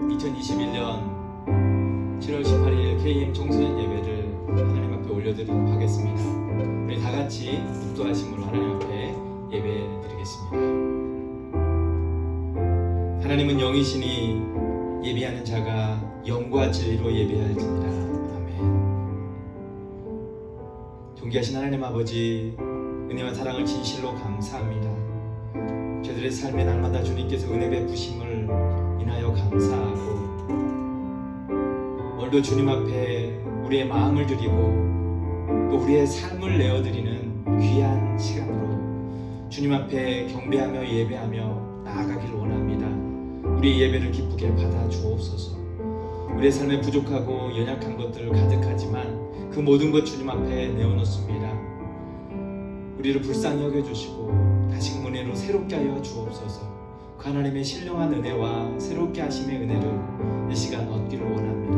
2021년 7월 18일 KM 청소년 예배를 하나님 앞에 올려드리도록 하겠습니다. 우리 다 같이 묵도하심으로 하나님 앞에 예배 드리겠습니다. 하나님은 영이시니 예배하는 자가 영과 진리로 예배할지니라. 아멘. 존귀하신 하나님 아버지, 은혜와 사랑을 진실로 감사합니다. 저들의 삶에 날마다 주님께서 은혜 베푸심을 인하여 감사하고, 오늘도 주님 앞에 우리의 마음을 드리고 또 우리의 삶을 내어드리는 귀한 시간으로 주님 앞에 경배하며 예배하며 나아가길 원합니다. 우리의 예배를 기쁘게 받아 주옵소서. 우리의 삶에 부족하고 연약한 것들 가득하지만 그 모든 것 주님 앞에 내어놓습니다. 우리를 불쌍히 여겨주시고 다시금 은혜로 새롭게 하여 주옵소서. 그 하나님의 신령한 은혜와 새롭게 하심의 은혜를 이 시간 얻기를 원합니다.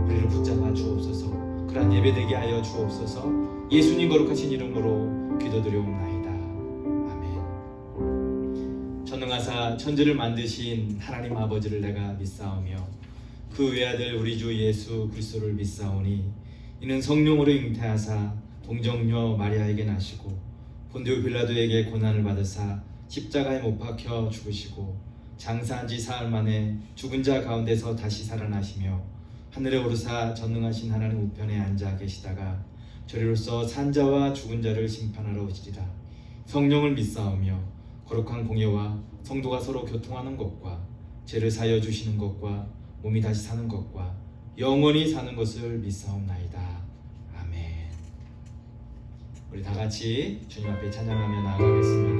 우리를 붙잡아 주옵소서. 그러한 예배되게 하여 주옵소서. 예수님 거룩하신 이름으로 기도드려옵나이다. 아멘. 전능하사 천지를 만드신 하나님 아버지를 내가 믿사오며 그 외아들 우리 주 예수 그리스도를 믿사오니 이는 성령으로 잉태하사 동정녀 마리아에게 나시고 본디오 빌라도에게 고난을 받으사 십자가에 못 박혀 죽으시고 장사한 지 사흘 만에 죽은 자 가운데서 다시 살아나시며 하늘에 오르사 전능하신 하나님 우편에 앉아 계시다가 저리로서 산 자와 죽은 자를 심판하러 오시리라. 성령을 믿사오며 거룩한 공예와 성도가 서로 교통하는 것과 죄를 사하여 주시는 것과 몸이 다시 사는 것과 영원히 사는 것을 믿사옵나이다. 아멘. 우리 다 같이 주님 앞에 찬양하며 나아가겠습니다.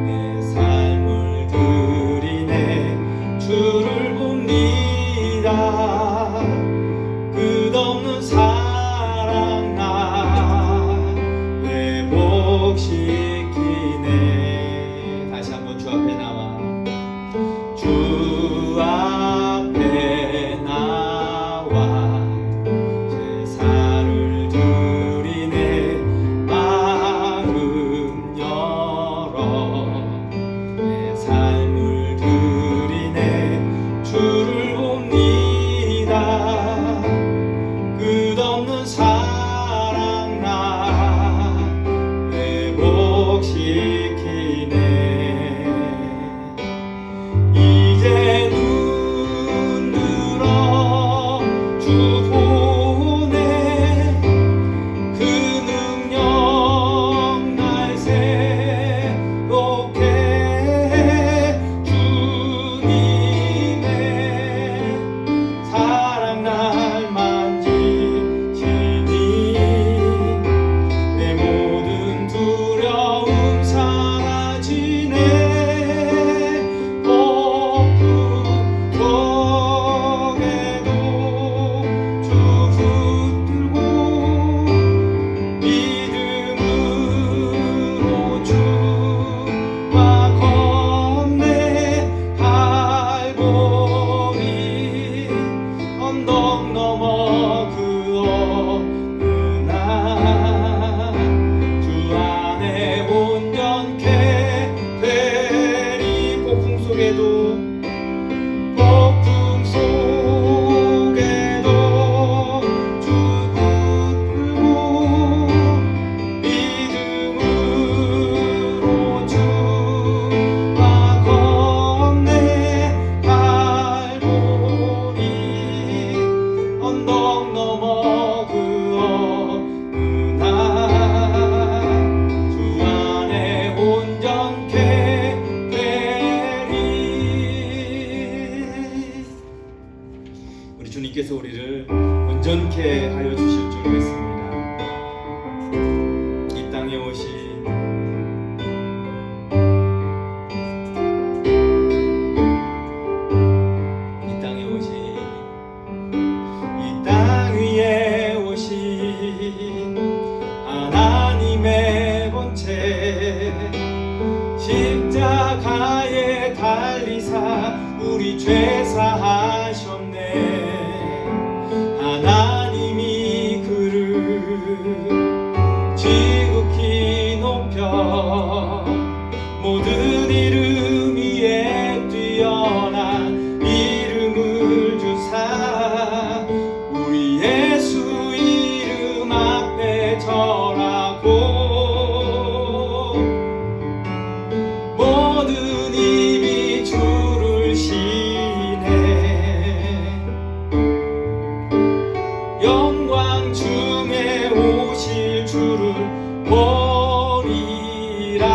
내 삶을 드리네. 십자가에 달리사 우리 죄 사하셨네. 하나님이 그를 지극히 높여 모든 이름 위에 뛰어난 이름을 주사 우리 예수 이름 앞에 절하고 모든 입이 주를 시네. 영광 중에 오실 주를 보리라.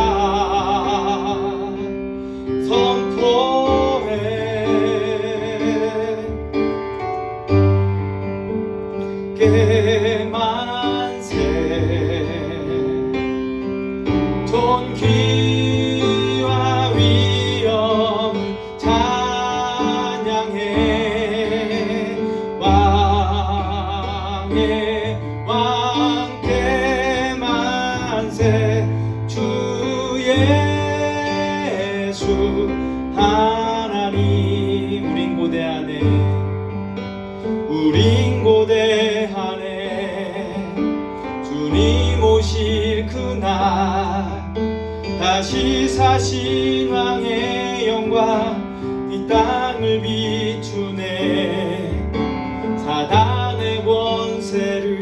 만세 존귀와 위엄을 찬양해. 왕의 왕께 만세. 주 예수 하나님. 우린 고대하네. 우린 고대하네. 주님 오실 그날 다시 사신 왕의 영광 이 땅을 비추네. 사단의 권세를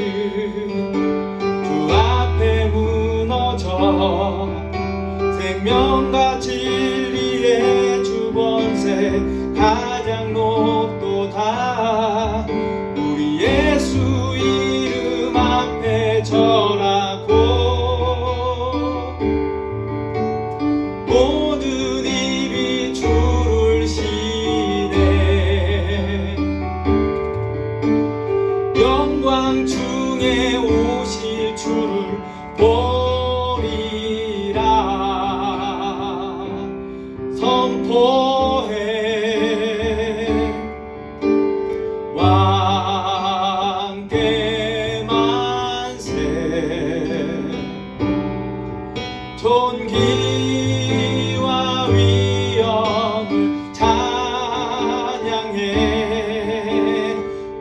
주 앞에 무너져 생명과 진리의 주 권세 가장 높도다. 우리 예수 이름 앞에 절하고 모든 입이 주를 시네. 영광 중에 오실 주를 보리라. 선포해. 존귀와 위엄을 찬양해.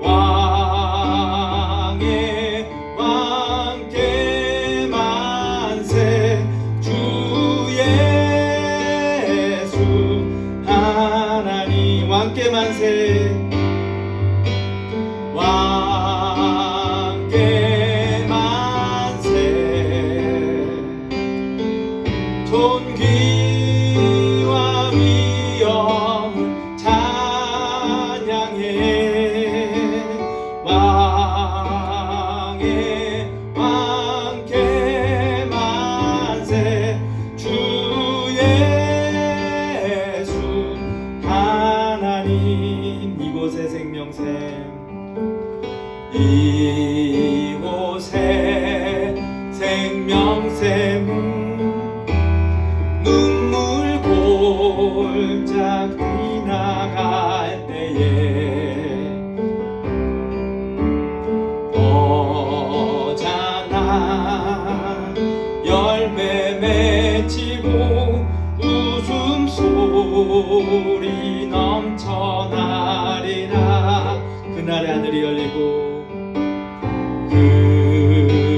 왕의 왕께 만세. 주 예수 하나님. 왕께 만세. 왕께 만세. 존귀와 위엄을 찬양해. 왕의 왕께 만세. 주 예수 하나님. 이곳에 생명샘. 이곳에 생명샘. 눈물 골짝 지나갈 때에 어자나 열매 맺히고 웃음소리 넘쳐나리라. 그날의 하늘이 열리고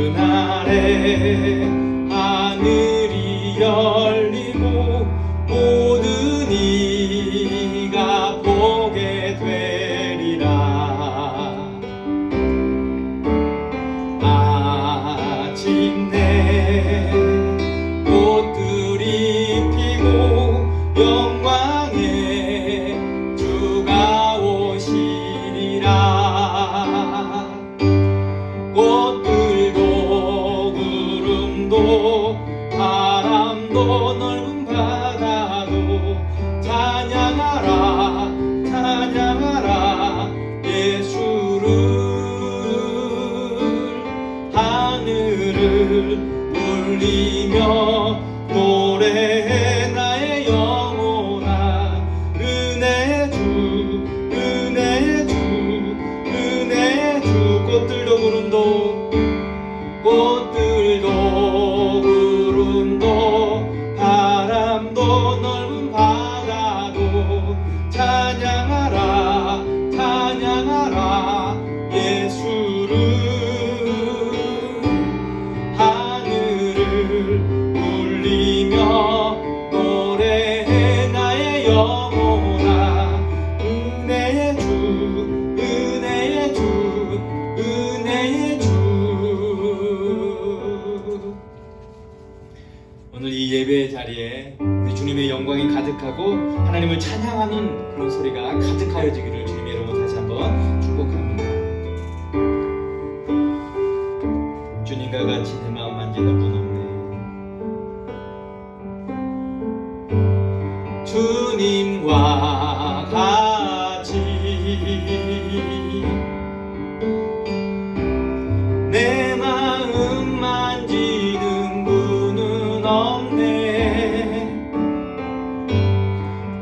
그날의 하늘이 열리고 모든 이가 보게 되리라. 마침내 꽃들이 피고 영광의 주가 오시리라. 꽃들도 구름도 바람도 넓은 바다도 찬양하라 찬양하라 예수를. 하늘을 울리며 노래해 나의 영혼 넓은 바다도 찬양하라 찬양하라 예수를 하늘을 울리며 노래해 나의 영혼아 은혜의 주 은혜의 주 은혜의 주. 오늘 이 예배의 자리에 우리 주님의 영광이 가득하고 하나님을 찬양하는 그런 소리가 가득하여지기를 주님의 이름으로 다시 한번 축복합니다. 주님과 같이 내 마음 만지는 분 없네. 주님과 같이 내 마음 만지는 분은 없네.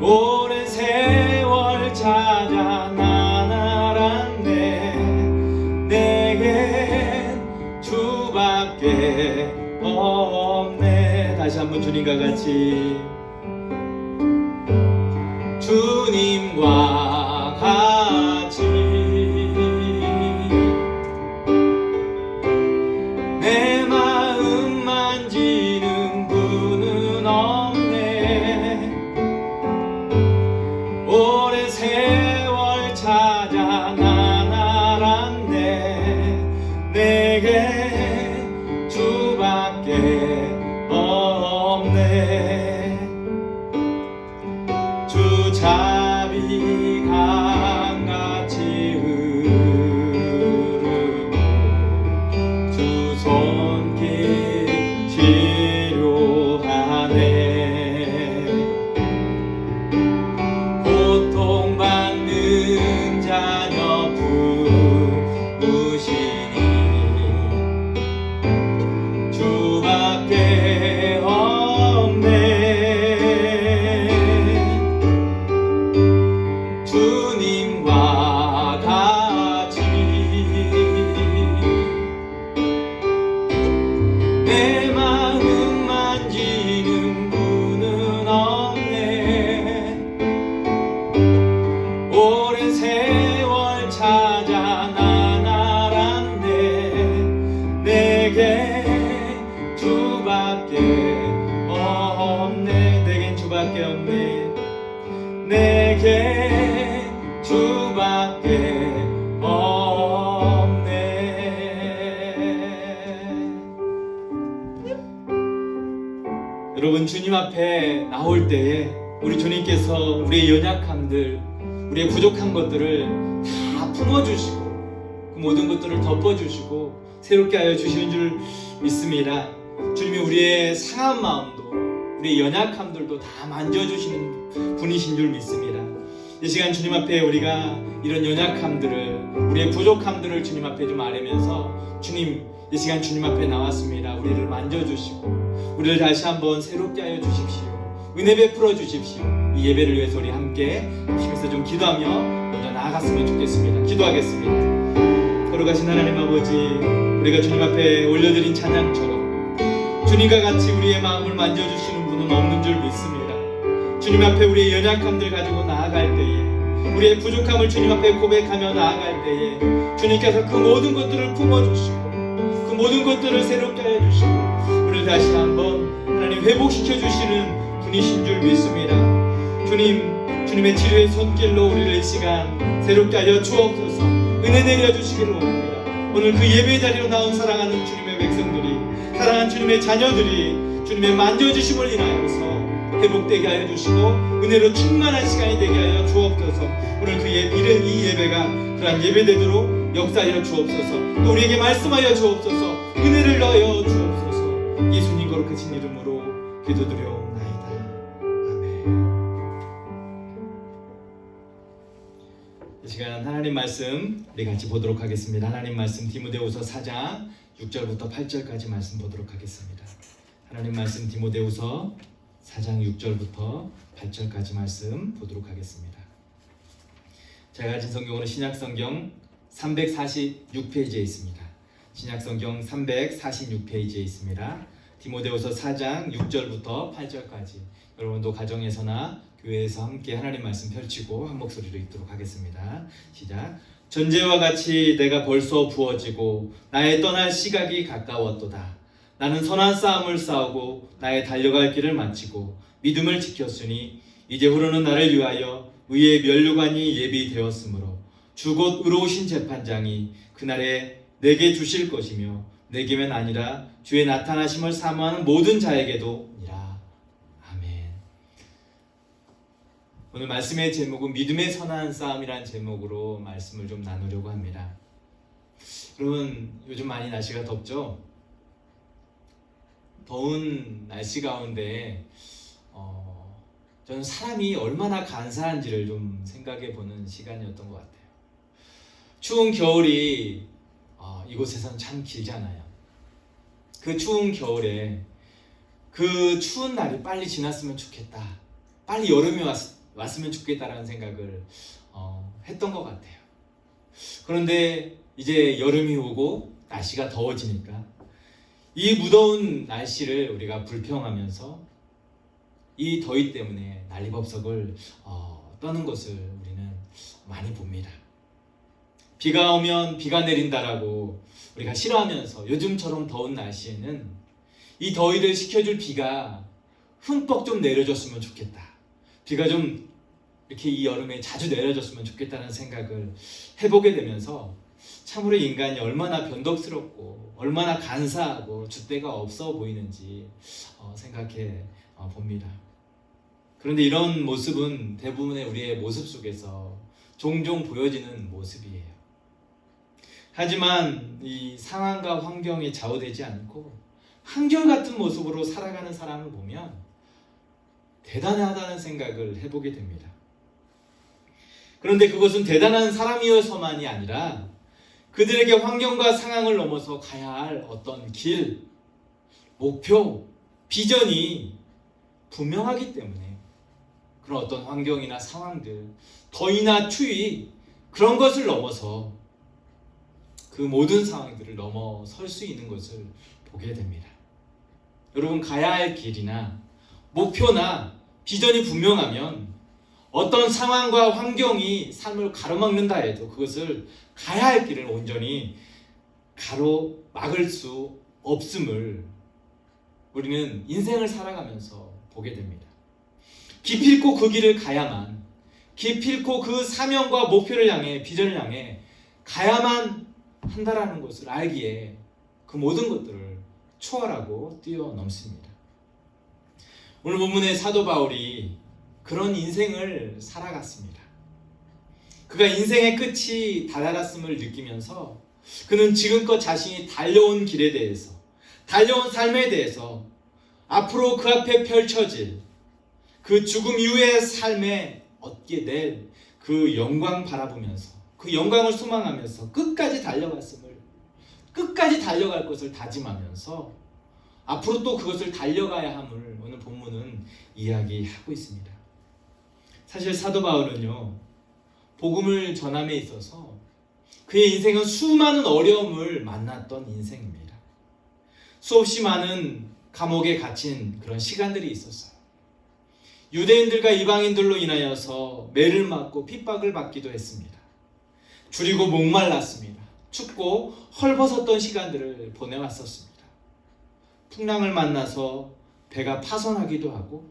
오랜 세월 찾아 난 알았네. 내겐 주밖에 없네. 다시 한번 주님과 같이 주님과 같이 내 마음 만지는 분은 없네. 오랜 세월 찾아 난 알았네. 내게 주밖에 없네. 주 자비 강같이 흐르고 주 손길 치료하네. 고통받는 자녀 부으시니 주밖에 없네. 주님과 같이 내 마음 만지는 분은 없네. 오랜 세월 찾아 난 알았네. 내게 주밖에 없네. 내겐 주밖에 없네. 내게 주밖에 없네. 여러분, 주님 앞에 나올 때에 우리 주님께서 우리의 연약함들, 우리의 부족한 것들을 다 품어주시고 그 모든 것들을 덮어주시고 새롭게 하여 주시는 줄 믿습니다. 주님이 우리의 상한 마음도 우리의 연약함들도 다 만져주시는 분이신 줄 믿습니다. 이 시간 주님 앞에 우리가 이런 연약함들을, 우리의 부족함들을 주님 앞에 좀 아뢰면서 주님, 이 시간 주님 앞에 나왔습니다. 우리를 만져주시고 우리를 다시 한번 새롭게 하여 주십시오. 은혜 베풀어 주십시오. 이 예배를 위해서 우리 함께 하시면서 좀 기도하며 먼저 나아갔으면 좋겠습니다. 기도하겠습니다. 걸어가신 하나님 아버지, 우리가 주님 앞에 올려드린 찬양처럼 주님과 같이 우리의 마음을 만져주시는 분은 없는 줄 믿습니다. 주님 앞에 우리의 연약함들 가지고 나아갈 때에, 우리의 부족함을 주님 앞에 고백하며 나아갈 때에 주님께서 그 모든 것들을 품어주시고 그 모든 것들을 새롭게 하여 주시고 우리를 다시 한번 하나님 회복시켜 주시는 분이신 줄 믿습니다. 주님, 주님의 치료의 손길로 우리를 이 시간 새롭게 하여 주옵소서. 은혜 내려주시기를 원합니다. 오늘 그 예배 자리로 나온 사랑하는 주님의 백성들이, 사랑하는 주님의 자녀들이 주님의 만져주심을 인하여서 회복되게 하여 주시고 은혜로 충만한 시간이 되게 하여 주옵소서. 오늘 그 이 예배가 그러한 예배되도록 역사하여 주옵소서. 또 우리에게 말씀하여 주옵소서. 은혜를 넣어 주옵소서. 예수님 거룩하신 이름으로 기도드려옵나이다. 아멘. 이 시간 하나님 말씀 우리 같이 보도록 하겠습니다. 하나님 말씀 디모데후서 4장 6절부터 8절까지 말씀 보도록 하겠습니다. 하나님 말씀 디모데후서 4장 6절부터 8절까지 말씀 보도록 하겠습니다. 제가 가진 성경으로 신약성경 346페이지에 있습니다. 신약성경 346페이지에 있습니다. 디모데후서 4장 6절부터 8절까지 여러분도 가정에서나 교회에서 함께 하나님 말씀 펼치고 한 목소리로 읽도록 하겠습니다. 시작. 전제와 같이 내가 벌써 부어지고 나의 떠날 시각이 가까웠도다. 나는 선한 싸움을 싸우고 나의 달려갈 길을 마치고 믿음을 지켰으니 이제 후로는 나를 위하여 의의 면류관이 예비되었으므로 주 곧 의로우신 재판장이 그날에 내게 주실 것이며 내게만 아니라 주의 나타나심을 사모하는 모든 자에게도니라. 아멘. 오늘 말씀의 제목은 믿음의 선한 싸움이라는 제목으로 말씀을 좀 나누려고 합니다. 여러분, 요즘 많이 날씨가 덥죠? 더운 날씨 가운데 저는 사람이 얼마나 간사한지를 좀 생각해 보는 시간이었던 것 같아요. 추운 겨울이 이곳에서는 참 길잖아요. 그 추운 겨울에 그 추운 날이 빨리 지났으면 좋겠다, 빨리 여름이 왔으면 좋겠다라는 생각을 했던 것 같아요. 그런데 이제 여름이 오고 날씨가 더워지니까 이 무더운 날씨를 우리가 불평하면서 이 더위 때문에 난리법석을 떠는 것을 우리는 많이 봅니다. 비가 오면 비가 내린다라고 우리가 싫어하면서 요즘처럼 더운 날씨에는 이 더위를 식혀줄 비가 흠뻑 좀 내려줬으면 좋겠다, 비가 좀 이렇게 이 여름에 자주 내려줬으면 좋겠다는 생각을 해보게 되면서 참으로 인간이 얼마나 변덕스럽고 얼마나 간사하고 줏대가 없어 보이는지 생각해 봅니다. 그런데 이런 모습은 대부분의 우리의 모습 속에서 종종 보여지는 모습이에요. 하지만 이 상황과 환경에 좌우되지 않고 한결같은 모습으로 살아가는 사람을 보면 대단하다는 생각을 해보게 됩니다. 그런데 그것은 대단한 사람이어서만이 아니라 그들에게 환경과 상황을 넘어서 가야 할 어떤 길, 목표, 비전이 분명하기 때문에 그런 어떤 환경이나 상황들, 더위나 추위, 그런 것을 넘어서 그 모든 상황들을 넘어설 수 있는 것을 보게 됩니다. 여러분, 가야 할 길이나 목표나 비전이 분명하면 어떤 상황과 환경이 삶을 가로막는다 해도 그것을 가야 할 길을 온전히 가로막을 수 없음을 우리는 인생을 살아가면서 보게 됩니다. 기필코 그 길을 가야만, 기필코 그 사명과 목표를 향해, 비전을 향해 가야만 한다라는 것을 알기에 그 모든 것들을 초월하고 뛰어넘습니다. 오늘 본문의 사도 바울이 그런 인생을 살아갔습니다. 그가 인생의 끝이 다다랐음을 느끼면서 그는 지금껏 자신이 달려온 길에 대해서, 달려온 삶에 대해서, 앞으로 그 앞에 펼쳐질 그 죽음 이후의 삶에 얻게 될 그 영광 바라보면서, 그 영광을 소망하면서 끝까지 달려갔음을, 끝까지 달려갈 것을 다짐하면서 앞으로 또 그것을 달려가야 함을 오늘 본문은 이야기하고 있습니다. 사실 사도 바울은요, 복음을 전함에 있어서 그의 인생은 수많은 어려움을 만났던 인생입니다. 수없이 많은 감옥에 갇힌 그런 시간들이 있었어요. 유대인들과 이방인들로 인하여서 매를 맞고 핍박을 받기도 했습니다. 줄이고 목말랐습니다. 춥고 헐벗었던 시간들을 보내왔었습니다. 풍랑을 만나서 배가 파손하기도 하고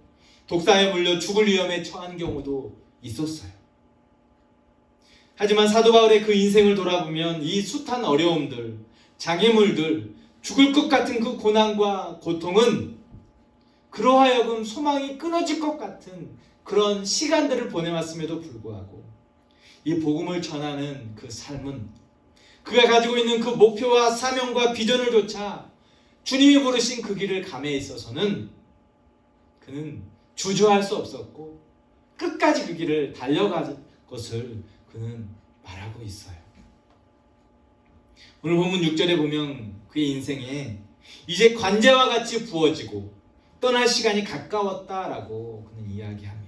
독사에 물려 죽을 위험에 처한 경우도 있었어요. 하지만 사도 바울의 그 인생을 돌아보면 이 숱한 어려움들, 장애물들, 죽을 것 같은 그 고난과 고통은 그러하여금 소망이 끊어질 것 같은 그런 시간들을 보내왔음에도 불구하고 이 복음을 전하는 그 삶은, 그가 가지고 있는 그 목표와 사명과 비전을 조차 주님이 부르신 그 길을 감에 있어서는 그는 주저할 수 없었고 끝까지 그 길을 달려갈 것을 그는 말하고 있어요. 오늘 본문 6절에 보면 그의 인생에 이제 관제와 같이 부어지고 떠날 시간이 가까웠다라고 그는 이야기합니다.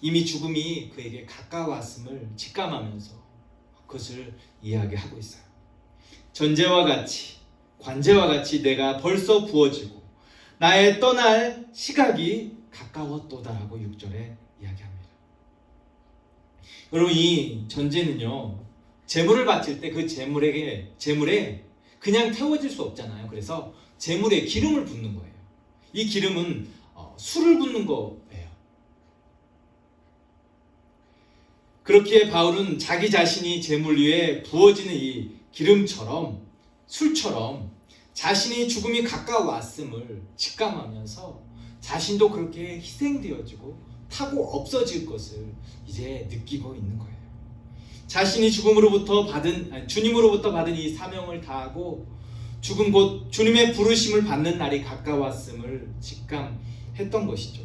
이미 죽음이 그에게 가까웠음을 직감하면서 그것을 이야기하고 있어요. 전제와 같이, 관제와 같이 내가 벌써 부어지고 나의 떠날 시각이 가까웠도다라고 6절에 이야기합니다. 여러분, 이 전제는요, 제물을 바칠 때 그 제물에 그냥 태워질 수 없잖아요. 그래서 제물에 기름을 붓는 거예요. 이 기름은 술을 붓는 거예요. 그렇기에 바울은 자기 자신이 제물 위에 부어지는 이 기름처럼, 술처럼 자신이 죽음이 가까워왔음을 직감하면서 자신도 그렇게 희생되어지고 타고 없어질 것을 이제 느끼고 있는 거예요. 자신이 주님으로부터 받은 이 사명을 다하고 죽음 곧 주님의 부르심을 받는 날이 가까웠음을 직감했던 것이죠.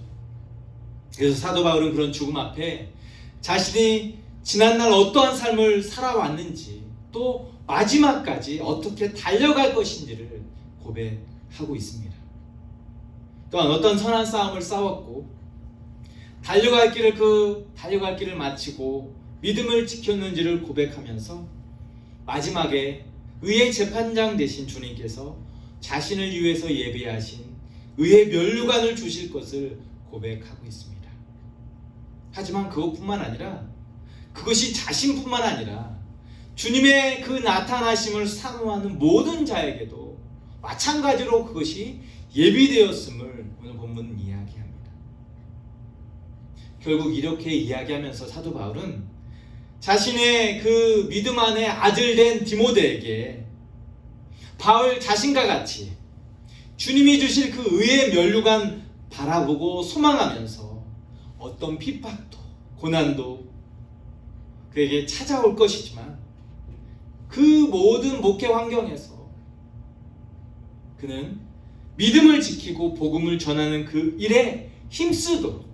그래서 사도 바울은 그런 죽음 앞에 자신이 지난날 어떠한 삶을 살아왔는지, 또 마지막까지 어떻게 달려갈 것인지를 고백하고 있습니다. 또한 어떤 선한 싸움을 싸웠고 달려갈 길을 마치고 믿음을 지켰는지를 고백하면서 마지막에 의의 재판장 되신 주님께서 자신을 위해서 예비하신 의의 면류관을 주실 것을 고백하고 있습니다. 하지만 그것뿐만 아니라, 그것이 자신뿐만 아니라 주님의 그 나타나심을 사모하는 모든 자에게도 마찬가지로 그것이 예비되었음을 오늘 본문은 이야기합니다. 결국 이렇게 이야기하면서 사도 바울은 자신의 그 믿음 안에 아들 된 디모데에게 바울 자신과 같이 주님이 주실 그 의의 면류관 바라보고 소망하면서 어떤 핍박도 고난도 그에게 찾아올 것이지만 그 모든 목회 환경에서 그는 믿음을 지키고 복음을 전하는 그 일에 힘쓰도록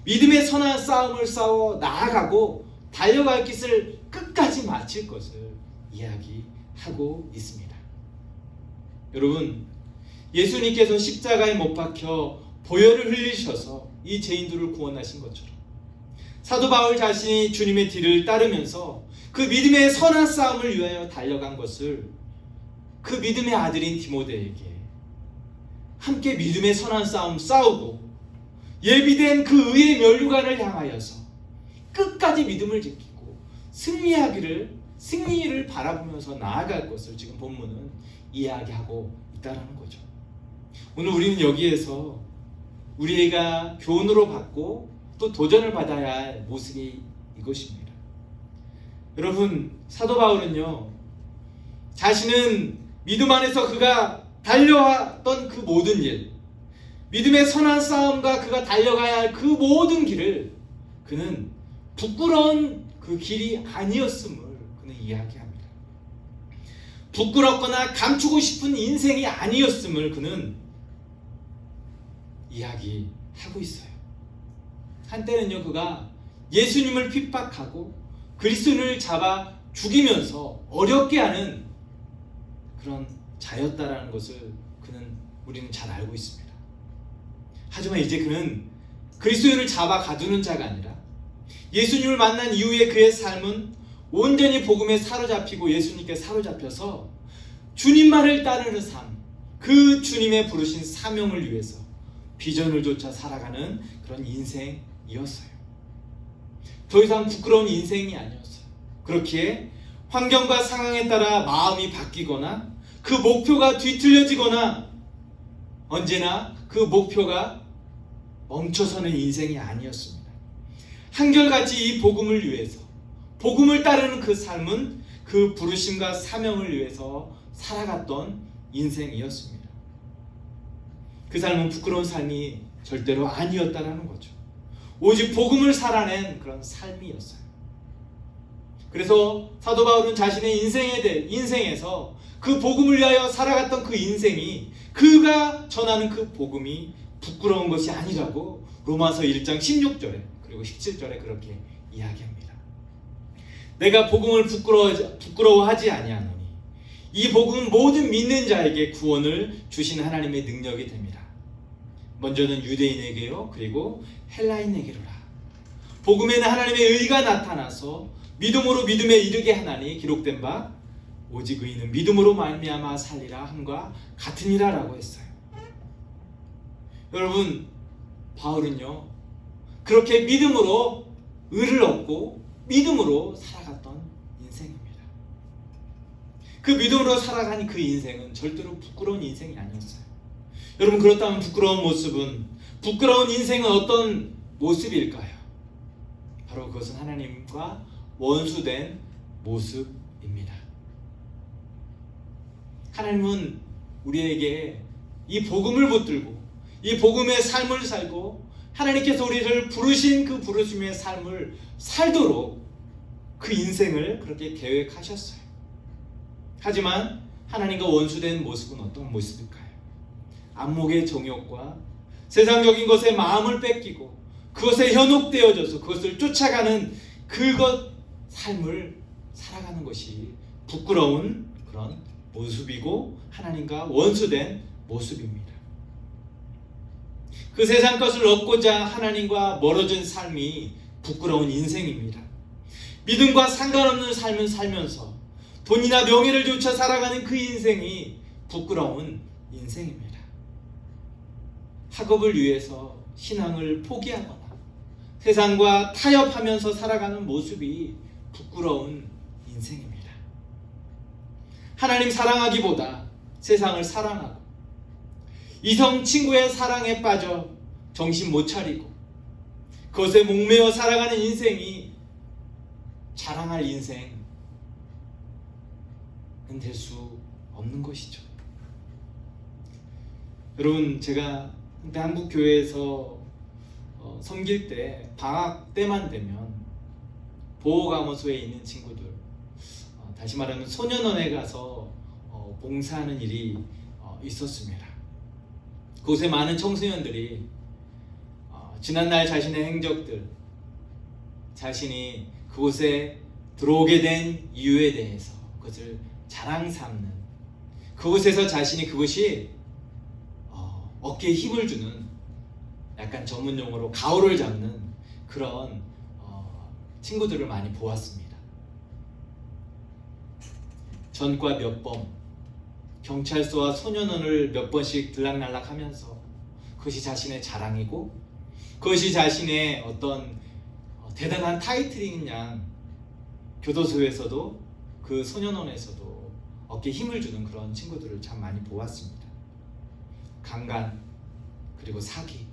믿음의 선한 싸움을 싸워 나아가고 달려갈 길을 끝까지 마칠 것을 이야기하고 있습니다. 여러분, 예수님께서 십자가에 못 박혀 보혈을 흘리셔서 이 죄인들을 구원하신 것처럼 사도 바울 자신이 주님의 뒤를 따르면서 그 믿음의 선한 싸움을 위하여 달려간 것을 그 믿음의 아들인 디모데에게 함께 믿음의 선한 싸움 싸우고 예비된 그 의의 면류관을 향하여서 끝까지 믿음을 지키고 승리를 바라보면서 나아갈 것을 지금 본문은 이야기하고 있다는 거죠. 오늘 우리는 여기에서 우리가 교훈으로 받고 또 도전을 받아야 할 모습이 이것입니다. 여러분, 사도 바울은요, 자신은 믿음 안에서 그가 달려왔던 그 모든 일, 믿음의 선한 싸움과 그가 달려가야 할 그 모든 길을 그는 부끄러운 그 길이 아니었음을 그는 이야기합니다. 부끄럽거나 감추고 싶은 인생이 아니었음을 그는 이야기하고 있어요. 한때는요, 그가 예수님을 핍박하고 그리스도인을 잡아 죽이면서 어렵게 하는 그런 자였다라는 것을 우리는 잘 알고 있습니다. 하지만 이제 그는 그리스도인을 잡아 가두는 자가 아니라 예수님을 만난 이후에 그의 삶은 온전히 복음에 사로잡히고 예수님께 사로잡혀서 주님만을 따르는 삶, 그 주님의 부르신 사명을 위해서 비전을 쫓아 살아가는 그런 인생이었어요. 더 이상 부끄러운 인생이 아니었어요. 그렇기에 환경과 상황에 따라 마음이 바뀌거나 그 목표가 뒤틀려지거나 언제나 그 목표가 멈춰서는 인생이 아니었습니다. 한결같이 이 복음을 위해서, 복음을 따르는 그 삶은 그 부르심과 사명을 위해서 살아갔던 인생이었습니다. 그 삶은 부끄러운 삶이 절대로 아니었다는 거죠. 오직 복음을 살아낸 그런 삶이었어요. 그래서 사도 바울은 자신의 인생에서 그 복음을 위하여 살아갔던 그 인생이, 그가 전하는 그 복음이 부끄러운 것이 아니라고 로마서 1장 16절에 그리고 17절에 그렇게 이야기합니다. 내가 복음을 부끄러워하지 아니하노니 이 복음은 모든 믿는 자에게 구원을 주신 하나님의 능력이 됩니다. 먼저는 유대인에게요, 그리고 헬라인에게로라. 복음에는 하나님의 의가 나타나서 믿음으로 믿음에 이르게 하나니 기록된 바 오직 의인은 믿음으로 말미암아 살리라 함과 같으니라라고 했어요. 여러분, 바울은요 그렇게 믿음으로 의를 얻고 믿음으로 살아갔던 인생입니다. 그 믿음으로 살아간 그 인생은 절대로 부끄러운 인생이 아니었어요. 여러분, 그렇다면 부끄러운 인생은 어떤 모습일까요? 바로 그것은 하나님과 원수된 모습입니다. 하나님은 우리에게 이 복음을 붙들고 이 복음의 삶을 살고 하나님께서 우리를 부르신 그 부르심의 삶을 살도록 그 인생을 그렇게 계획하셨어요. 하지만 하나님과 원수된 모습은 어떤 모습일까요? 안목의 정욕과 세상적인 것에 마음을 뺏기고 그것에 현혹되어져서 그것을 쫓아가는 그것 삶을 살아가는 것이 부끄러운 그런 모습이고 하나님과 원수된 모습입니다. 그 세상 것을 얻고자 하나님과 멀어진 삶이 부끄러운 인생입니다. 믿음과 상관없는 삶을 살면서 돈이나 명예를 쫓아 살아가는 그 인생이 부끄러운 인생입니다. 학업을 위해서 신앙을 포기하거나 세상과 타협하면서 살아가는 모습이 부끄러운 인생입니다. 하나님 사랑하기보다 세상을 사랑하고 이성 친구의 사랑에 빠져 정신 못 차리고 그것에 목매어 살아가는 인생이 자랑할 인생은 될 수 없는 것이죠. 여러분, 제가 한때 한국 교회에서 섬길 때 방학 때만 되면 보호감호소에 있는 친구들, 다시 말하면 소년원에 가서 봉사하는 일이 있었습니다. 그곳에 많은 청소년들이 지난날 자신의 행적들, 자신이 그곳에 들어오게 된 이유에 대해서 그것을 자랑 삼는, 그곳에서 자신이 그것이 어깨에 힘을 주는, 약간 전문 용어로 가오를 잡는 그런 친구들을 많이 보았습니다. 전과 몇 번 경찰서와 소년원을 몇 번씩 들락날락하면서 그것이 자신의 자랑이고 그것이 자신의 어떤 대단한 타이틀인 양 교도소에서도 그 소년원에서도 어깨에 힘을 주는 그런 친구들을 참 많이 보았습니다. 강간, 그리고 사기,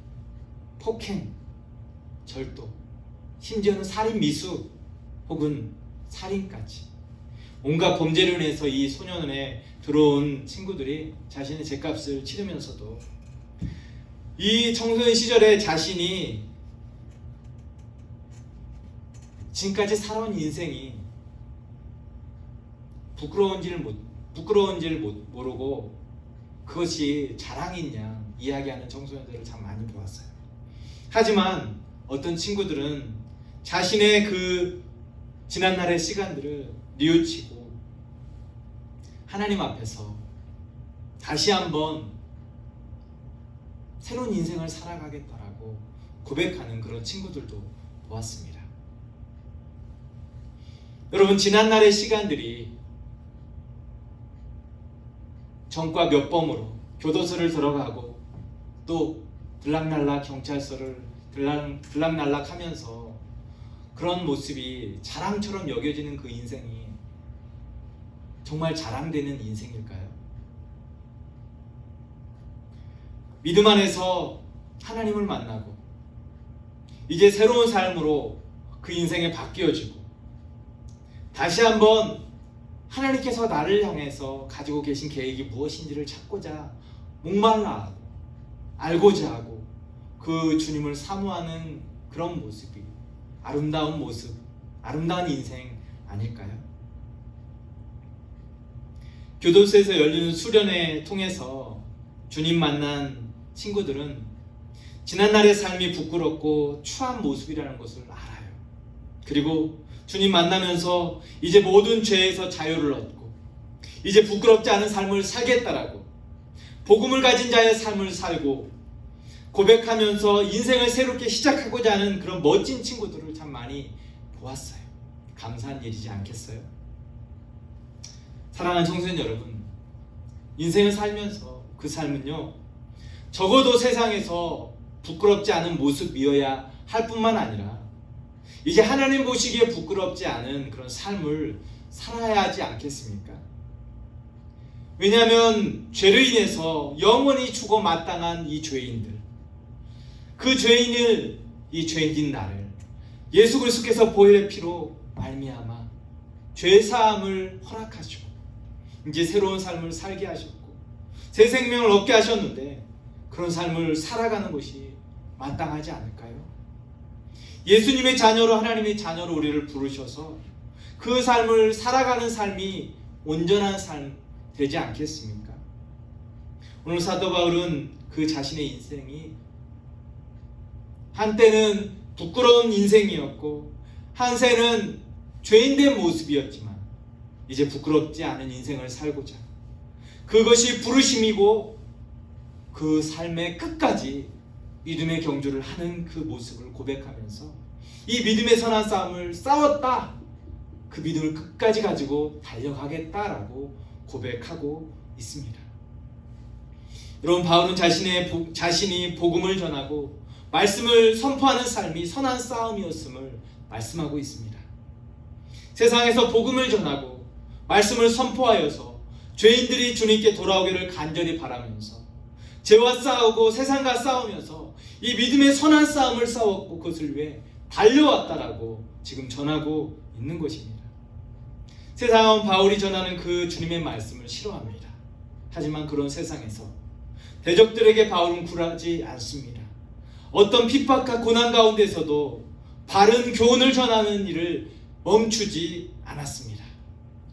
폭행, 절도, 심지어는 살인 미수 혹은 살인까지 온갖 범죄를 인해서 이 소년원에 들어온 친구들이 자신의 죗값을 치르면서도 이 청소년 시절에 자신이 지금까지 살아온 인생이 부끄러운지를 모르고 그것이 자랑인 양 이야기하는 청소년들을 참 많이 보았어요. 하지만 어떤 친구들은 자신의 그 지난날의 시간들을 뉘우치고 하나님 앞에서 다시 한번 새로운 인생을 살아가겠다라고 고백하는 그런 친구들도 보았습니다. 여러분, 지난날의 시간들이 전과 몇 범으로 교도소를 들어가고 또 들락날락 경찰서를 들락날락 하면서 그런 모습이 자랑처럼 여겨지는 그 인생이 정말 자랑되는 인생일까요? 믿음 안에서 하나님을 만나고 이제 새로운 삶으로 그 인생이 바뀌어지고 다시 한번 하나님께서 나를 향해서 가지고 계신 계획이 무엇인지를 찾고자 목말라 하고 알고자 하고 그 주님을 사모하는 그런 모습이 아름다운 모습, 아름다운 인생 아닐까요? 교도소에서 열리는 수련회 통해서 주님 만난 친구들은 지난날의 삶이 부끄럽고 추한 모습이라는 것을 알아요. 그리고 주님 만나면서 이제 모든 죄에서 자유를 얻고 이제 부끄럽지 않은 삶을 살겠다라고 복음을 가진 자의 삶을 살고 고백하면서 인생을 새롭게 시작하고자 하는 그런 멋진 친구들을 참 많이 보았어요. 감사한 일이지 않겠어요? 사랑하는 청소년 여러분, 인생을 살면서 그 삶은요 적어도 세상에서 부끄럽지 않은 모습이어야 할 뿐만 아니라 이제 하나님 보시기에 부끄럽지 않은 그런 삶을 살아야 하지 않겠습니까? 왜냐하면 죄로 인해서 영원히 죽어 마땅한 이 죄인들, 그 죄인을, 이 죄인인 나를 예수 그리스도께서 보혈의 피로 말미암아 죄 사함을 허락하시고 이제 새로운 삶을 살게 하셨고 새 생명을 얻게 하셨는데 그런 삶을 살아가는 것이 마땅하지 않을까요? 예수님의 자녀로, 하나님의 자녀로 우리를 부르셔서 그 삶을 살아가는 삶이 온전한 삶 되지 않겠습니까? 오늘 사도 바울은 그 자신의 인생이 한때는 부끄러운 인생이었고 한때는 죄인된 모습이었지만 이제 부끄럽지 않은 인생을 살고자, 그것이 부르심이고 그 삶의 끝까지 믿음의 경주를 하는 그 모습을 고백하면서 이 믿음의 선한 싸움을 싸웠다, 그 믿음을 끝까지 가지고 달려가겠다라고 고백하고 있습니다. 여러분, 바울은 자신이 복음을 전하고 말씀을 선포하는 삶이 선한 싸움이었음을 말씀하고 있습니다. 세상에서 복음을 전하고 말씀을 선포하여서 죄인들이 주님께 돌아오기를 간절히 바라면서 죄와 싸우고 세상과 싸우면서 이 믿음의 선한 싸움을 싸웠고 그것을 위해 달려왔다라고 지금 전하고 있는 것입니다. 세상은 바울이 전하는 그 주님의 말씀을 싫어합니다. 하지만 그런 세상에서 대적들에게 바울은 굴하지 않습니다. 어떤 핍박과 고난 가운데서도 바른 교훈을 전하는 일을 멈추지 않았습니다.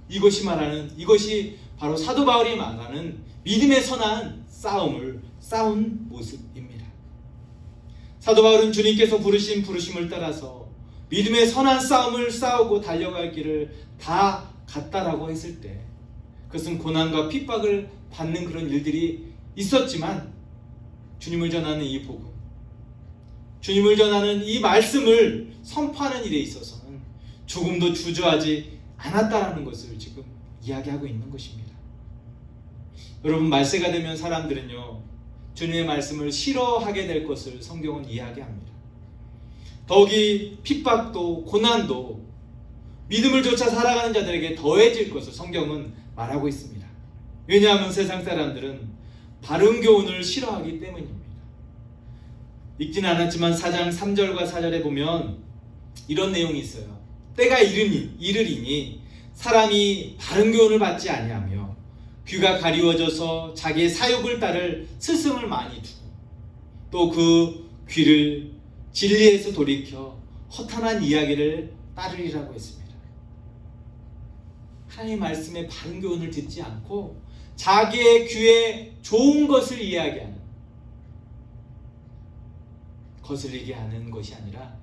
이것이 바로 사도 바울이 말하는 믿음의 선한 싸움을 싸운 모습입니다. 사도 바울은 주님께서 부르신 부르심을 따라서 믿음의 선한 싸움을 싸우고 달려갈 길을 다 갔다라고 했을 때 그것은 고난과 핍박을 받는 그런 일들이 있었지만 주님을 전하는 이 복음, 주님을 전하는 이 말씀을 선포하는 일에 있어서는 조금도 주저하지 않았다라는 것을 지금 이야기하고 있는 것입니다. 여러분, 말세가 되면 사람들은요 주님의 말씀을 싫어하게 될 것을 성경은 이야기합니다. 더욱이 핍박도 고난도 믿음을 쫓아 살아가는 자들에게 더해질 것을 성경은 말하고 있습니다. 왜냐하면 세상 사람들은 바른 교훈을 싫어하기 때문입니다. 읽지는 않았지만 4장 3절과 4절에 보면 이런 내용이 있어요. 때가 이르리니 사람이 바른 교훈을 받지 아니하며 귀가 가리워져서 자기의 사욕을 따를 스승을 많이 두고 또 그 귀를 진리에서 돌이켜 허탄한 이야기를 따르리라고 했습니다. 하나님의 말씀에 바른 교훈을 듣지 않고 자기의 귀에 좋은 것을 이야기하는, 거슬리게 하는 것이 아니라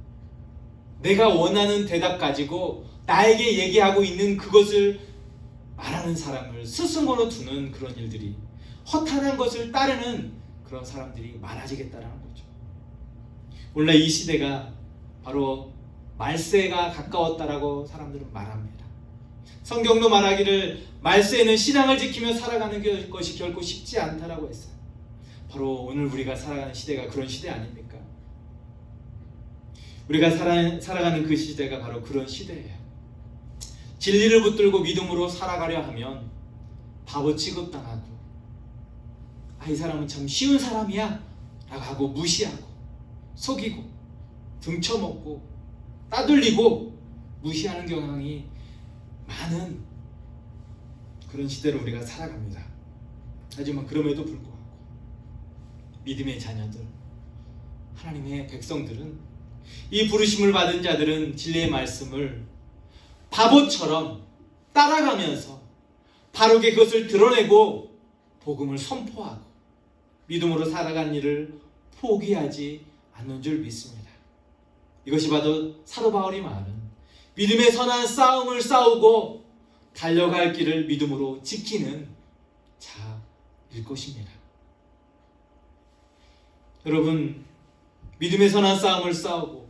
내가 원하는 대답 가지고 나에게 얘기하고 있는 그것을 말하는 사람을 스승으로 두는 그런 일들이, 허탄한 것을 따르는 그런 사람들이 많아지겠다는 거죠. 원래 이 시대가 바로 말세가 가까웠다라고 사람들은 말합니다. 성경도 말하기를 말세에는 신앙을 지키며 살아가는 것이 결코 쉽지 않다라고 했어요. 바로 오늘 우리가 살아가는 시대가 그런 시대 아닙니까? 우리가 살아가는 그 시대가 바로 그런 시대예요. 진리를 붙들고 믿음으로 살아가려 하면 바보 취급당하고, 이 사람은 참 쉬운 사람이야 라고 하고 무시하고 속이고 등쳐먹고 따돌리고 무시하는 경향이 많은 그런 시대를 우리가 살아갑니다. 하지만 그럼에도 불구하고 믿음의 자녀들, 하나님의 백성들은, 이 부르심을 받은 자들은 진리의 말씀을 바보처럼 따라가면서 바르게 그것을 드러내고 복음을 선포하고 믿음으로 살아간 일을 포기하지 않는 줄 믿습니다. 이것이 바로 사도 바울이 말하는 믿음의 선한 싸움을 싸우고 달려갈 길을 믿음으로 지키는 자일 것입니다. 여러분, 믿음의 선한 싸움을 싸우고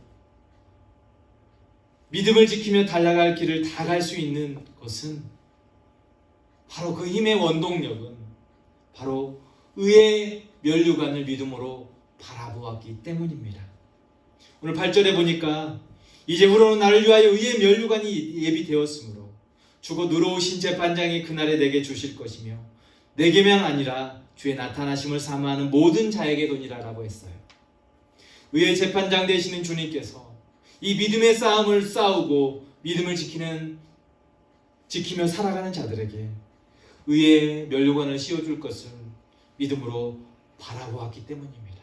믿음을 지키며 달려갈 길을 다 갈 수 있는 것은 바로 그 힘의 원동력은 바로 의의 면류관을 믿음으로 바라보았기 때문입니다. 오늘 8절에 보니까 이제후로는 나를 위하여 의의 면류관이 예비되었으므로 주고 누러오신 재판장이 그날에 내게 주실 것이며 내게만 아니라 주의 나타나심을 사모하는 모든 자에게 도니라라고 했어요. 의의 재판장 되시는 주님께서 이 믿음의 싸움을 싸우고 믿음을 지키며 살아가는 자들에게 의의 면류관을 씌워줄 것을 믿음으로 바라보았기 때문입니다.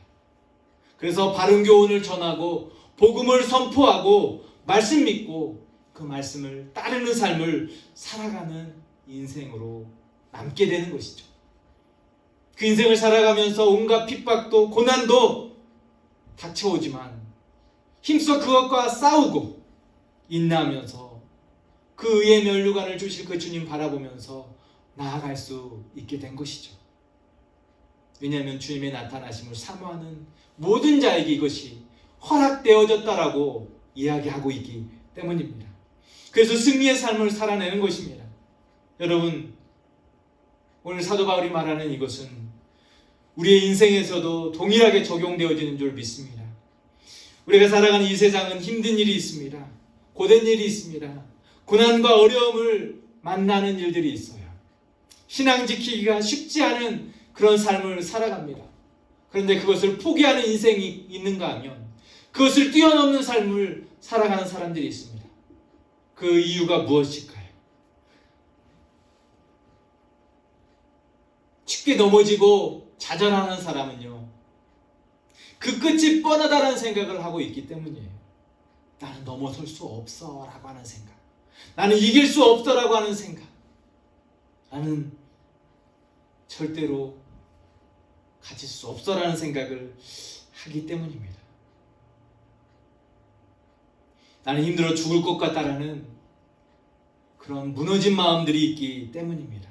그래서 바른 교훈을 전하고 복음을 선포하고 말씀 믿고 그 말씀을 따르는 삶을 살아가는 인생으로 남게 되는 것이죠. 그 인생을 살아가면서 온갖 핍박도 고난도 닥쳐오지만 힘써 그것과 싸우고 인내하면서 그 의의 면류관을 주실 그 주님 바라보면서 나아갈 수 있게 된 것이죠. 왜냐하면 주님의 나타나심을 사모하는 모든 자에게 이것이 허락되어졌다라고 이야기하고 있기 때문입니다. 그래서 승리의 삶을 살아내는 것입니다. 여러분, 오늘 사도 바울이 말하는 이것은 우리의 인생에서도 동일하게 적용되어지는 줄 믿습니다. 우리가 살아가는 이 세상은 힘든 일이 있습니다. 고된 일이 있습니다. 고난과 어려움을 만나는 일들이 있어요. 신앙 지키기가 쉽지 않은 그런 삶을 살아갑니다. 그런데 그것을 포기하는 인생이 있는가 하면 그것을 뛰어넘는 삶을 살아가는 사람들이 있습니다. 그 이유가 무엇일까요? 쉽게 넘어지고 좌절하는 사람은요, 그 끝이 뻔하다는 생각을 하고 있기 때문이에요. 나는 넘어설 수 없어 라고 하는 생각, 나는 이길 수 없어 라고 하는 생각, 나는 절대로 가질 수 없어 라는 생각을 하기 때문입니다. 나는 힘들어 죽을 것 같다라는 그런 무너진 마음들이 있기 때문입니다.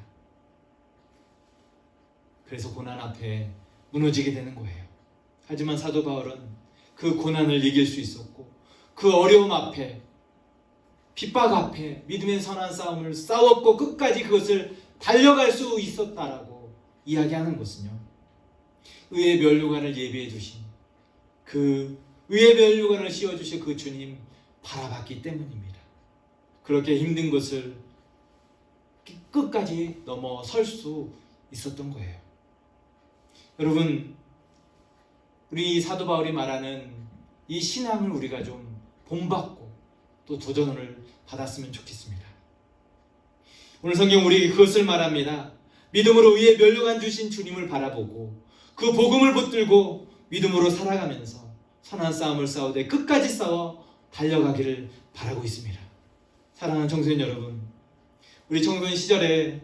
그래서 고난 앞에 무너지게 되는 거예요. 하지만 사도 바울은 그 고난을 이길 수 있었고 그 어려움 앞에, 핍박 앞에 믿음의 선한 싸움을 싸웠고 끝까지 그것을 달려갈 수 있었다라고 이야기하는 것은요, 의의 면류관을 예비해 주신, 그 의의 면류관을 씌워주신 그 주님 바라봤기 때문입니다. 그렇게 힘든 것을 끝까지 넘어설 수 있었던 거예요. 여러분, 우리 사도 바울이 말하는 이 신앙을 우리가 좀 본받고 또 도전을 받았으면 좋겠습니다. 오늘 성경 우리에게 그것을 말합니다. 믿음으로 의의 면류관 주신 주님을 바라보고 그 복음을 붙들고 믿음으로 살아가면서 선한 싸움을 싸우되 끝까지 싸워 달려가기를 바라고 있습니다. 사랑하는 청소년 여러분, 우리 청소년 시절에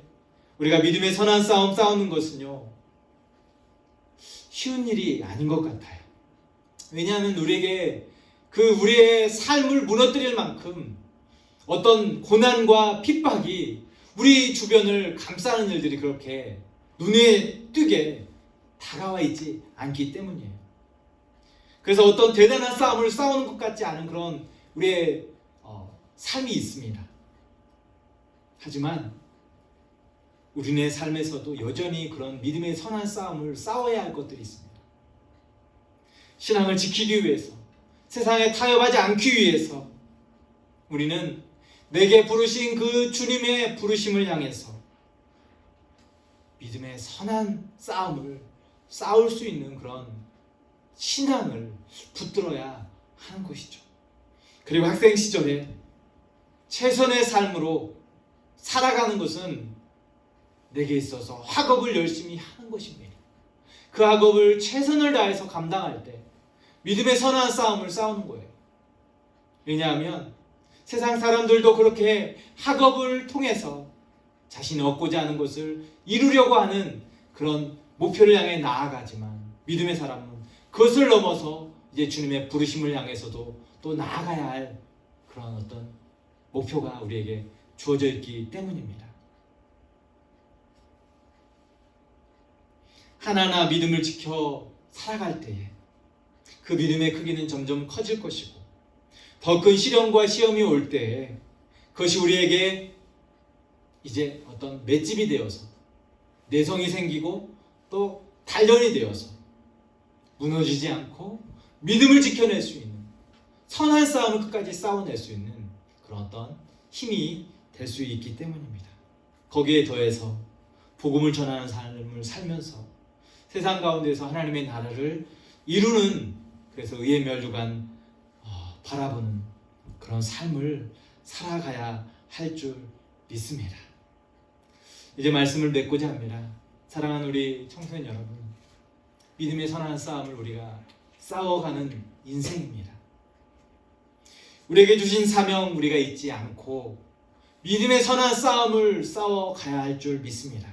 우리가 믿음의 선한 싸움 싸우는 것은요, 쉬운 일이 아닌 것 같아요. 왜냐하면 우리에게 우리의 삶을 무너뜨릴 만큼 어떤 고난과 핍박이 우리 주변을 감싸는 일들이 그렇게 눈에 띄게 다가와 있지 않기 때문이에요. 그래서 어떤 대단한 싸움을 싸우는 것 같지 않은 그런 우리의 삶이 있습니다. 하지만 우리네 삶에서도 여전히 그런 믿음의 선한 싸움을 싸워야 할 것들이 있습니다. 신앙을 지키기 위해서, 세상에 타협하지 않기 위해서 우리는 내게 부르신 그 주님의 부르심을 향해서 믿음의 선한 싸움을 싸울 수 있는 그런 신앙을 붙들어야 하는 것이죠. 그리고 학생 시절에 최선의 삶으로 살아가는 것은 내게 있어서 학업을 열심히 하는 것입니다. 그 학업을 최선을 다해서 감당할 때 믿음의 선한 싸움을 싸우는 거예요. 왜냐하면 세상 사람들도 그렇게 학업을 통해서 자신이 얻고자 하는 것을 이루려고 하는 그런 목표를 향해 나아가지만 믿음의 사람은 그것을 넘어서 이제 주님의 부르심을 향해서도 또 나아가야 할 그런 어떤 목표가 우리에게 주어져 있기 때문입니다. 하나하나 믿음을 지켜 살아갈 때에 그 믿음의 크기는 점점 커질 것이고 더 큰 시련과 시험이 올 때에 그것이 우리에게 이제 어떤 맷집이 되어서 내성이 생기고 또 단련이 되어서 무너지지 않고 믿음을 지켜낼 수 있는, 선한 싸움을 끝까지 싸워낼 수 있는 그런 어떤 힘이 될 수 있기 때문입니다. 거기에 더해서 복음을 전하는 삶을 살면서 세상 가운데서 하나님의 나라를 이루는, 그래서 의의 면류관 바라보는 그런 삶을 살아가야 할 줄 믿습니다. 이제 말씀을 맺고자 합니다. 사랑하는 우리 청소년 여러분, 믿음의 선한 싸움을 우리가 싸워가는 인생입니다. 우리에게 주신 사명 우리가 잊지 않고 믿음의 선한 싸움을 싸워가야 할 줄 믿습니다.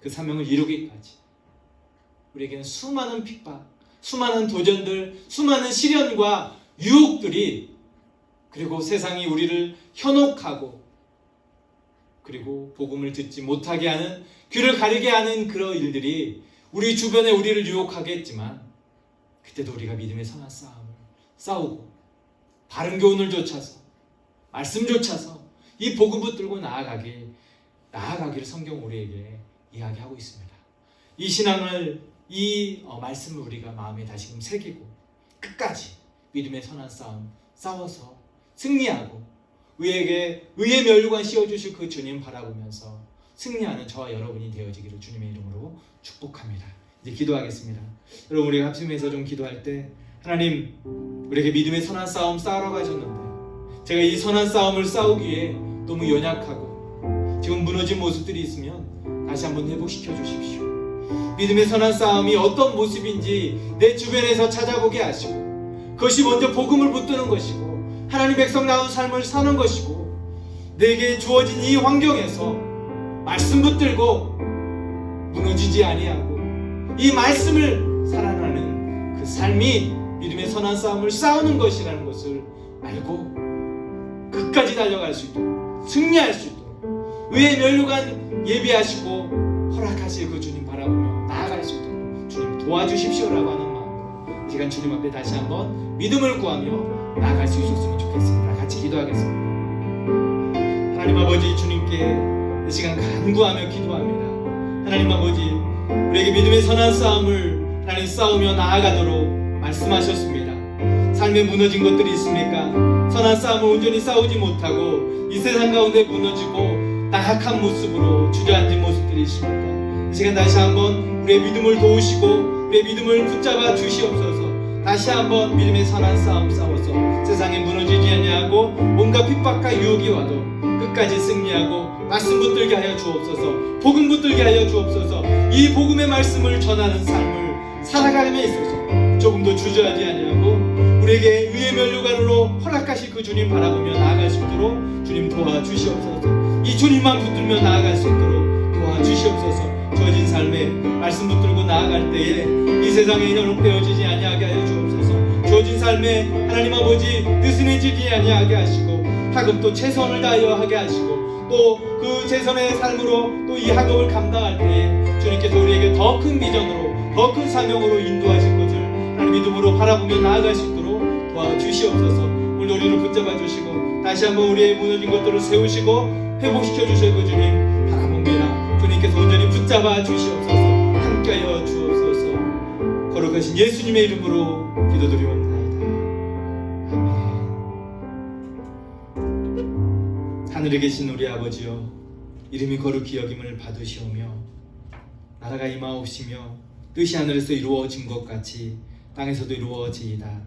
그 사명을 이루기까지 우리에게는 수많은 핍박, 수많은 도전들, 수많은 시련과 유혹들이, 그리고 세상이 우리를 현혹하고 그리고 복음을 듣지 못하게 하는, 귀를 가리게 하는 그런 일들이 우리 주변에 우리를 유혹하겠지만, 그때도 우리가 믿음의 선한 싸움을 싸우고 바른 교훈을 좇아서, 말씀 좇아서 이 복음 붙들고 나아가기를 성경 우리에게 이야기하고 있습니다. 이 신앙을, 이 말씀을 우리가 마음에 다시금 새기고 끝까지 믿음의 선한 싸움 싸워서 승리하고 의의 면류관 씌워주실 그 주님 바라보면서 승리하는 저와 여러분이 되어지기를 주님의 이름으로 축복합니다. 이제 기도하겠습니다. 여러분, 우리가 합심해서 좀 기도할 때, 하나님, 우리에게 믿음의 선한 싸움 싸우라고 하셨는데 제가 이 선한 싸움을 싸우기에 너무 연약하고 지금 무너진 모습들이 있으면 다시 한번 회복시켜 주십시오. 믿음의 선한 싸움이 어떤 모습인지 내 주변에서 찾아보게 하시고, 그것이 먼저 복음을 붙드는 것이고 하나님 백성 나온 삶을 사는 것이고, 내게 주어진 이 환경에서 말씀 붙들고 무너지지 아니하고 이 말씀을 살아나는 그 삶이 믿음의 선한 싸움을 싸우는 것이라는 것을 알고 끝까지 달려갈 수 있도록, 승리할 수 있도록 의의 면류관 예비하시고 허락하실 그 주님 바라보며 나아갈 수 있도록 주님 도와주십시오라고 하는 마음으로 이 시간 주님 앞에 다시 한번 믿음을 구하며 나아갈 수 있었으면 좋겠습니다. 같이 기도하겠습니다. 하나님 아버지, 주님께 이 시간 간구하며 기도합니다. 하나님 아버지, 우리에게 믿음의 선한 싸움을 하나님 싸우며 나아가도록 말씀하셨습니다. 삶에 무너진 것들이 있습니까? 선한 싸움을 온전히 싸우지 못하고 이 세상 가운데 무너지고 나약한 모습으로 주저앉은 모습들이 있습니까? 이 시간 다시 한번 우리의 믿음을 도우시고 우리의 믿음을 붙잡아 주시옵소서. 다시 한번 믿음의 선한 싸움 싸워서 세상에 무너지지 아니하고 온갖 핍박과 유혹이 와도 끝까지 승리하고 말씀 붙들게 하여 주옵소서. 복음 붙들게 하여 주옵소서. 이 복음의 말씀을 전하는 삶을 살아가림에 있어서 조금도 주저하지 아니하고 우리에게 의의 면류관으로 허락하실 그 주님 바라보며 나아갈 수 있도록 주님 도와주시옵소서. 이 주님만 붙들며 나아갈 수 있도록 도와주시옵소서. 주어진 삶에 말씀 붙들고 나아갈 때에 이 세상에 현혹되어지지 아니하게 하여 주옵소서. 주어진 삶에 하나님 아버지 느슨해지지 아니하게 하시고 학업도 최선을 다하여 하게 하시고 또 그 최선의 삶으로 또 이 학업을 감당할 때에 주님께서 우리에게 더 큰 비전으로 더 큰 사명으로 인도하실 것을 하나님 믿음으로 바라보며 나아갈 수 있도록 도와주시옵소서. 오늘 우리를 붙잡아 주시고 다시 한번 우리의 무너진 것들을 세우시고 회복시켜 주실 그 주님 바라봅니다. 주님께서 온전히 붙잡아 주시옵소서. 함께하여 주옵소서. 거룩하신 예수님의 이름으로 기도드리옵나이다. 하늘에 계신 우리 아버지여, 이름이 거룩히 여김을 받으시오며 나라가 임하옵시며 뜻이 하늘에서 이루어진 것 같이 땅에서도 이루어지이다.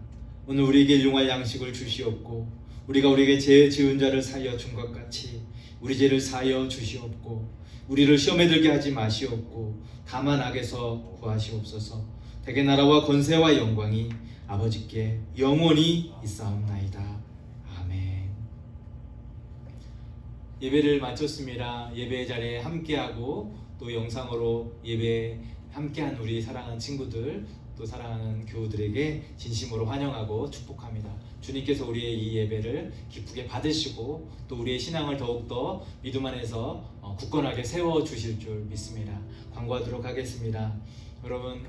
오늘 우리에게 일용할 양식을 주시옵고 우리가 우리에게 죄 지은 자를 사하여 준 것 같이 우리 죄를 사하여 주시옵고 우리를 시험에 들게 하지 마시옵고 다만 악에서 구하시옵소서. 대개 나라와 권세와 영광이 아버지께 영원히 있사옵나이다. 예배를 마쳤습니다. 예배 자리에 함께하고 또 영상으로 예배에 함께한 우리 사랑하는 친구들, 또 사랑하는 교우들에게 진심으로 환영하고 축복합니다. 주님께서 우리의 이 예배를 기쁘게 받으시고 또 우리의 신앙을 더욱더 믿음 안에서 굳건하게 세워주실 줄 믿습니다. 광고하도록 하겠습니다. 여러분,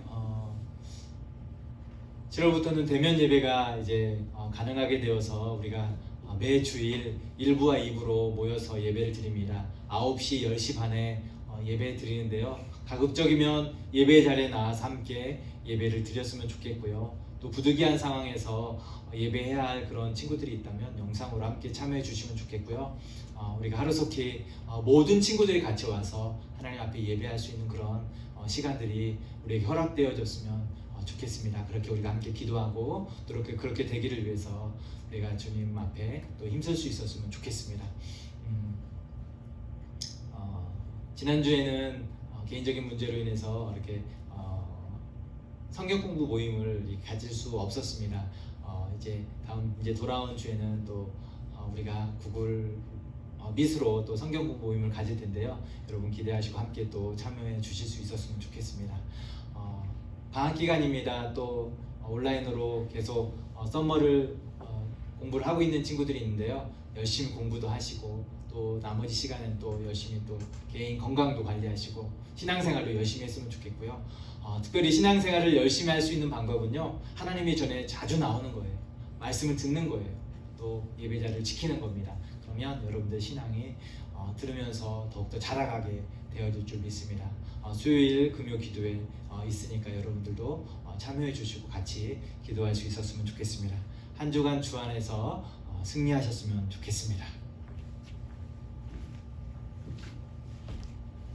7월부터는 대면 예배가 이제 가능하게 되어서 우리가 매 주일 1부와 2부로 모여서 예배를 드립니다. 9시, 10시 반에 예배 드리는데요. 가급적이면 예배 자리에 나와서 함께 예배를 드렸으면 좋겠고요. 또 부득이한 상황에서 예배해야 할 그런 친구들이 있다면 영상으로 함께 참여해 주시면 좋겠고요. 우리가 하루속히 모든 친구들이 같이 와서 하나님 앞에 예배할 수 있는 그런 시간들이 우리에게 허락되어졌으면 좋겠습니다. 그렇게 우리가 함께 기도하고 또 그렇게 되기를 위해서 우리가 주님 앞에 또 힘쓸 수 있었으면 좋겠습니다. 지난주에는 개인적인 문제로 인해서 이렇게 성경 공부 모임을 가질 수 없었습니다. 이제 돌아온 주에는 또 우리가 구글 미스로 또 성경 공부 모임을 가질 텐데요. 여러분 기대하시고 함께 또 참여해 주실 수 있었으면 좋겠습니다. 방학 기간입니다. 또 온라인으로 계속 썸머를 공부를 하고 있는 친구들이 있는데요. 열심히 공부도 하시고 또 나머지 시간은 또 열심히 또 개인 건강도 관리하시고 신앙생활도 열심히 했으면 좋겠고요. 특별히 신앙생활을 열심히 할 수 있는 방법은요, 하나님의 전에 자주 나오는 거예요. 말씀을 듣는 거예요. 또 예배자를 지키는 겁니다. 그러면 여러분들 신앙이 들으면서 더욱더 자라가게 되어질 줄 믿습니다. 수요일 금요 기도회 있으니까 여러분들도 참여해 주시고 같이 기도할 수 있었으면 좋겠습니다. 한 주간 주 안에서 승리하셨으면 좋겠습니다.